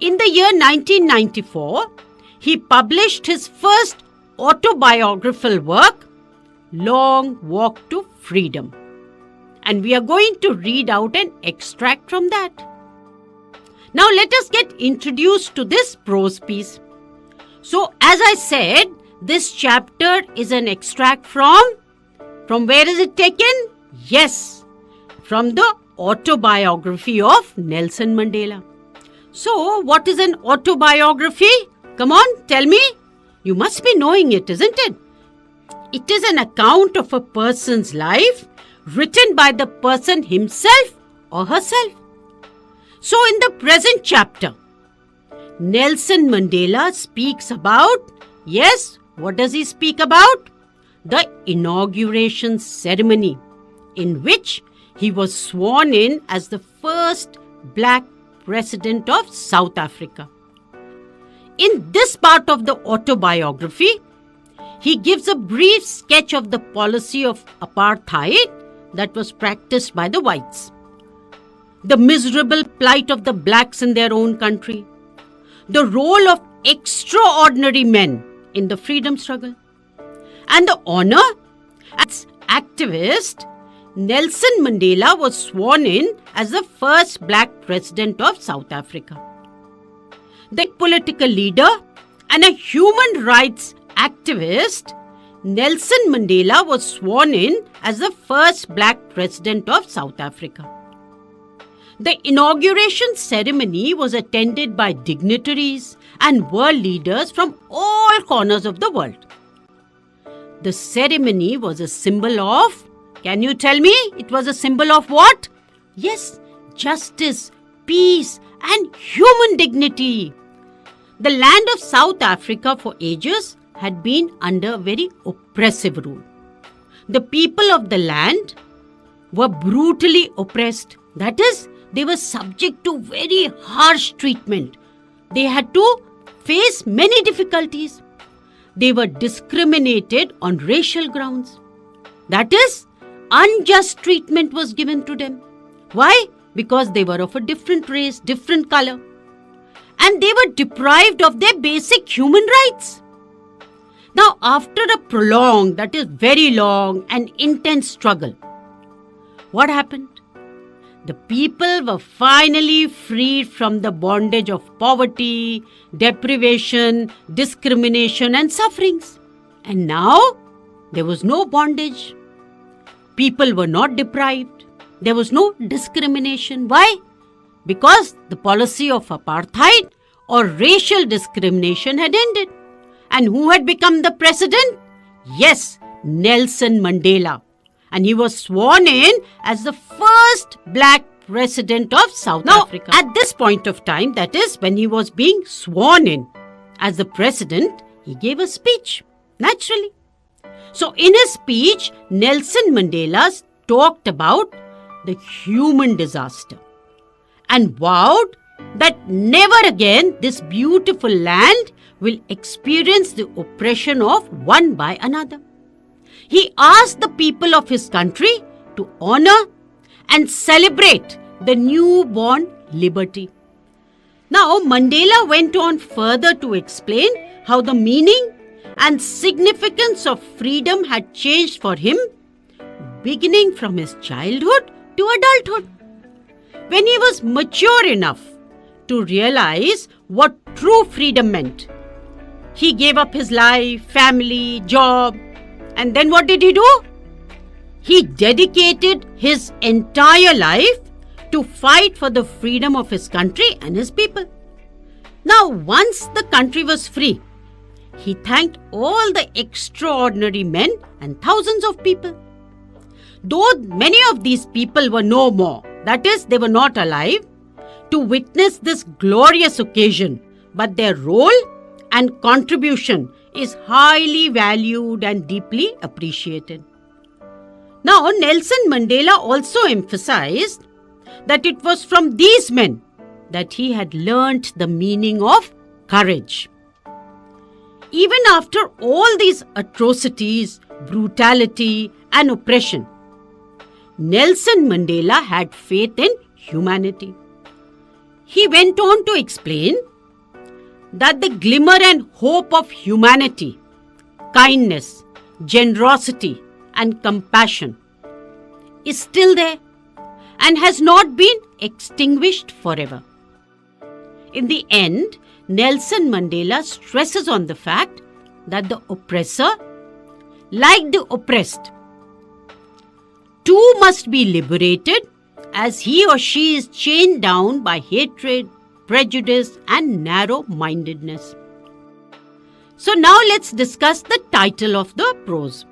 In the year 1994, he published his first autobiographical work, Long Walk to Freedom. And we are going to read out an extract from that. Now let us get introduced to this prose piece. So as I said, this chapter is an extract from where is it taken? Yes, from the autobiography of Nelson Mandela. So what is an autobiography? Come on, tell me. You must be knowing it, isn't it? It is an account of a person's life written by the person himself or herself. So in the present chapter, Nelson Mandela speaks about, yes, what does he speak about? The inauguration ceremony in which he was sworn in as the first black president of South Africa. In this part of the autobiography, he gives a brief sketch of the policy of apartheid that was practiced by the whites, the miserable plight of the blacks in their own country, the role of extraordinary men in the freedom struggle, and the honor. As activist, Nelson Mandela was sworn in as the first black president of South Africa. The political leader and a human rights activist, Nelson Mandela was sworn in as the first black president of South Africa. The inauguration ceremony was attended by dignitaries and world leaders from all corners of the world. The ceremony was a symbol of, can you tell me, it was a symbol of what? Yes, justice, peace, and human dignity. The land of South Africa for ages had been under very oppressive rule. The people of the land were brutally oppressed. That is, they were subject to very harsh treatment. They had to face many difficulties. They were discriminated on racial grounds. That is, unjust treatment was given to them. Why? Because they were of a different race, different color. And they were deprived of their basic human rights. Now, after a prolonged, that is very long and intense struggle, what happened? The people were finally freed from the bondage of poverty, deprivation, discrimination and sufferings. And now, there was no bondage. People were not deprived. There was no discrimination. Why? Because the policy of apartheid or racial discrimination had ended. And who had become the president? Yes, Nelson Mandela. And he was sworn in as the first black president of South Africa. At this point of time, that is when he was being sworn in as the president, he gave a speech, naturally. So in his speech, Nelson Mandela talked about the human disaster and vowed that never again this beautiful land will experience the oppression of one by another. He asked the people of his country to honor and celebrate the newborn liberty. Now, Mandela went on further to explain how the meaning and significance of freedom had changed for him, beginning from his childhood to adulthood. When he was mature enough to realize what true freedom meant, he gave up his life, family, job, and then what did he do? He dedicated his entire life to fight for the freedom of his country and his people. Now, once the country was free, he thanked all the extraordinary men and thousands of people. Though many of these people were no more, that is, they were not alive, to witness this glorious occasion, but their role and contribution is highly valued and deeply appreciated. Now, Nelson Mandela also emphasized that it was from these men that he had learnt the meaning of courage. Even after all these atrocities, brutality and oppression, Nelson Mandela had faith in humanity. He went on to explain that the glimmer and hope of humanity, kindness, generosity, and compassion is still there and has not been extinguished forever. In the end, Nelson Mandela stresses on the fact that the oppressor, like the oppressed, too must be liberated as he or she is chained down by hatred, prejudice, and narrow-mindedness. So now let's discuss the title of the prose.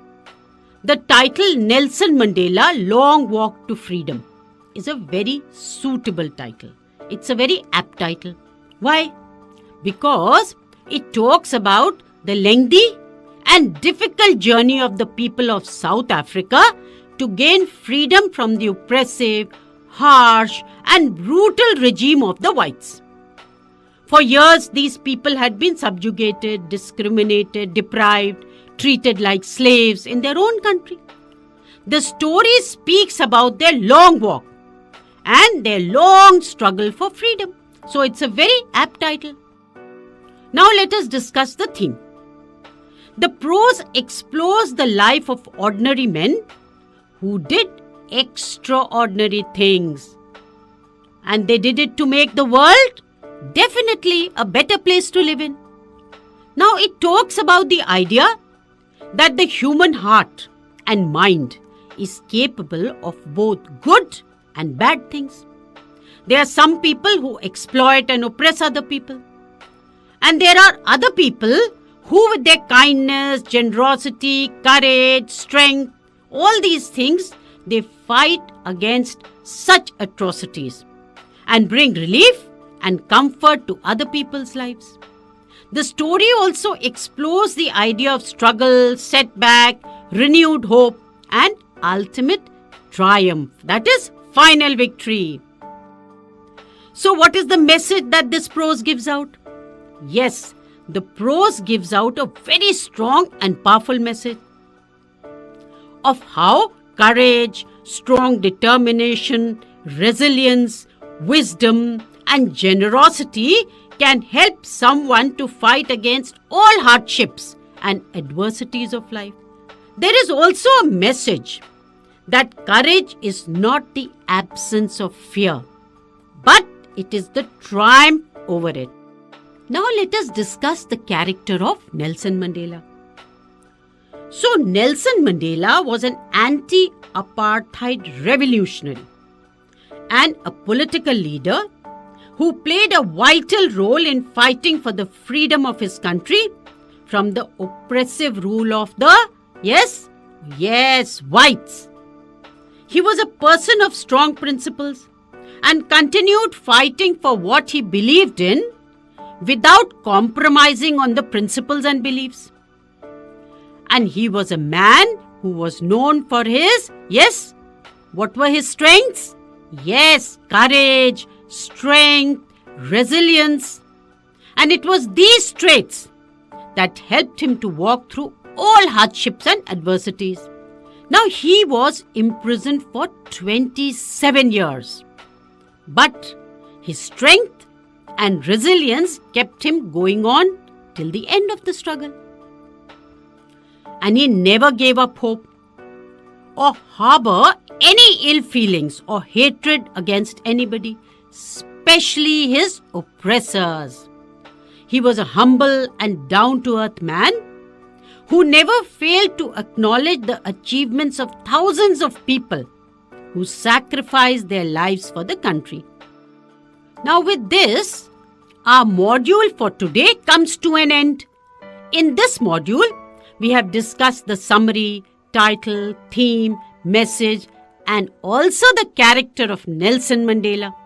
The title Nelson Mandela, Long Walk to Freedom is a very suitable title. It's a very apt title. Why? Because it talks about the lengthy and difficult journey of the people of South Africa to gain freedom from the oppressive, harsh, and brutal regime of the whites. For years, these people had been subjugated, discriminated, deprived, treated like slaves in their own country. The story speaks about their long walk and their long struggle for freedom. So it's a very apt title. Now let us discuss the theme. The prose explores the life of ordinary men who did extraordinary things. And they did it to make the world definitely a better place to live in. Now it talks about the idea that the human heart and mind is capable of both good and bad things. There are some people who exploit and oppress other people. And there are other people who, with their kindness, generosity, courage, strength, all these things, they fight against such atrocities and bring relief and comfort to other people's lives. The story also explores the idea of struggle, setback, renewed hope, and ultimate triumph. That is, final victory. So what is the message that this prose gives out? Yes, the prose gives out a very strong and powerful message of how courage, strong determination, resilience, wisdom, and generosity can help someone to fight against all hardships and adversities of life. There is also a message that courage is not the absence of fear, but it is the triumph over it. Now let us discuss the character of Nelson Mandela. So Nelson Mandela was an anti-apartheid revolutionary and a political leader who played a vital role in fighting for the freedom of his country from the oppressive rule of the, whites. He was a person of strong principles and continued fighting for what he believed in without compromising on the principles and beliefs. And he was a man who was known for his, what were his strengths? Courage, strength, resilience. And it was these traits that helped him to walk through all hardships and adversities. Now he was imprisoned for 27 years. But his strength and resilience kept him going on till the end of the struggle. And he never gave up hope or harbor any ill feelings or hatred against anybody, especially his oppressors. He was a humble and down-to-earth man who never failed to acknowledge the achievements of thousands of people who sacrificed their lives for the country. Now with this, our module for today comes to an end. In this module, we have discussed the summary, title, theme, message, and also the character of Nelson Mandela.